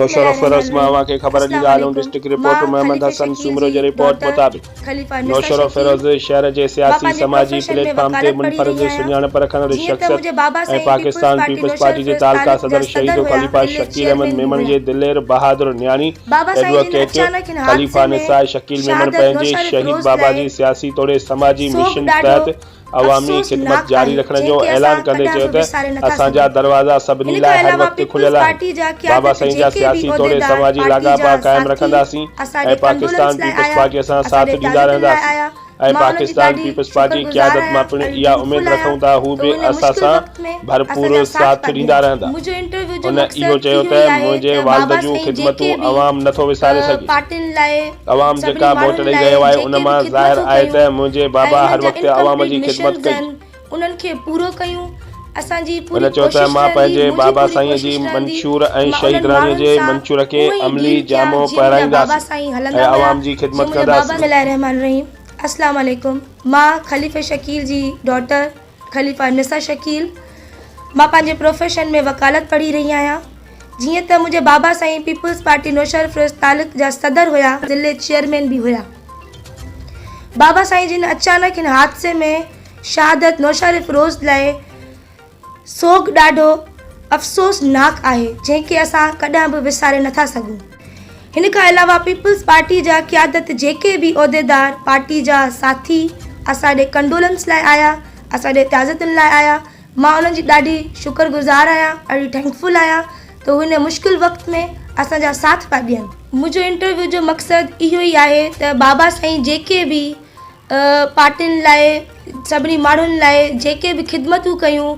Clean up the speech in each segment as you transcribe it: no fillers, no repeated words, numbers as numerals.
नौशर फिरोज मावा के खबर दी गालूं डिस्ट्रिक्ट रिपोर्टर मोहम्मद हसन सुमरो जे रिपोर्ट मुताबिक नौशर फिरोज शहर के सियासी समाजी प्लेटफॉर्म ते मुनफरद सुञाणप रखण वारी शख्सियत ऐं पाकिस्तान पीपल्स पार्टी के तालका सदर शहीद खलीफा शकील अहमद मेमन जे दिलेर बहादुर न्याणी एडवोकेट खलीफा निसार शकील मेमन पंहिंजे शहीद बाबा जी सियासी तौर समाजी मिशन तहत अवामी खिदमत जारी रखने जो ऐलान कंदे चयो त असांजा दरवाजा सभिनी लाइ हर वक्त खुलियल आहिनि। बाबा साईं जा सियासी तौर समाजी लाॻापा कायम रखंदासीं ऐं पाकिस्तान पीपल्स पार्टी सां साथ ॾींदा रहंदासीं ऐं पाकिस्तान पीपल्स पार्टी क़यादत मां पिण इहा उम्मीद रखूं था हू बि असां सां भरपूर साथ ॾींदा रहंदा। हुन इहो चयो त मुंहिंजे वालिद जूं ख़िदमतूं अवाम नथो विसारे सघे। अवाम जेका वोट ॾेई रहियो आहे उन मां ज़ाहिर आहे त मुंहिंजे बाबा हर वक़्तु अवाम जी ख़िदमत कई। उन्हनि खे पूरो कयूं। हुन चयो त मां पंहिंजे बाबा साईं जी मंशूर ऐं शहीद राणीअ जे मंशूर खे अमली जामो पहिराईंदासीं ऐं अवाम जी ख़िदमत कंदासीं। अस्सलाम वालेकुम। मां खलीफा शकील जी डॉटर खलीफा निसा शकील। मां पंहिंजे प्रोफेशन में वकालत पढ़ी रही आहियां। जीअं त मुंहिंजे बाबा साईं पीपल्स पार्टी नौशर फिरोज तालुक जा सदर हुया, ज़िले चेयरमैन भी हुया। बाबा साईं जिन अचानक हिन हादसे में शहादत नौशर फिरोज लाइ सोग ॾाढो अफ़सोसनाक आहे, जंहिंखे असां कॾहिं बि विसारे नथा सघूं। हिन खां अलावा पीपल्स पार्टी जा क़यादत जेके भी उहिदेदार पार्टी जा साथी असांजे कंडोलेंस लाइ आया, असांजे ताज़तुनि लाइ आया, मां उन्हनि जी ॾाढी शुक्रगुज़ार आहियां, ॾाढी थैंकफुल आहियां त हिन मुश्किल वक़्त में असांजा साथ पिया ॾियनि। मुंहिंजो इंटरव्यू जो मक़सदु इहो ई आहे त बाबा साईं जेके भी पार्टियुनि लाइ सभिनी माण्हुनि लाइ जेके भी ख़िदमतूं कयूं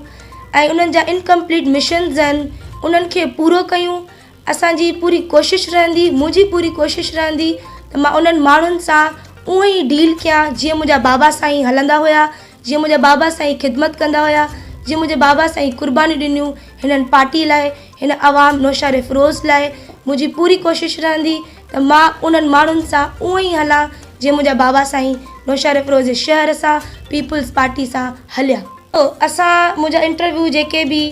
ऐं उन्हनि जा इनकम्पलीट मिशन्स आहिनि उन्हनि खे पूरो कयूं। असांजी पूरी कोशिशि रहंदी, मुंहिंजी पूरी कोशिशि रहंदी त मां उन्हनि माण्हुनि सां उहो ई डील कयां जीअं मुंहिंजा बाबा साईं हलंदा हुया, जीअं मुंहिंजा बाबा साईं ख़िदमत कंदा हुया, जीअं मुंहिंजे बाबा साईं क़ुर्बानी ॾिनियूं हिननि पार्टी लाइ, हिन अवाम नौशर फिरोज लाइ। मुंहिंजी पूरी कोशिशि रहंदी त मां उन्हनि माण्हुनि सां उहो ई हलां जीअं मुंहिंजा बाबा साईं नौशर फिरोज जे शहर सां पीपल्स पार्टी सां हलिया। असां मुंहिंजा इंटरव्यू जेके भी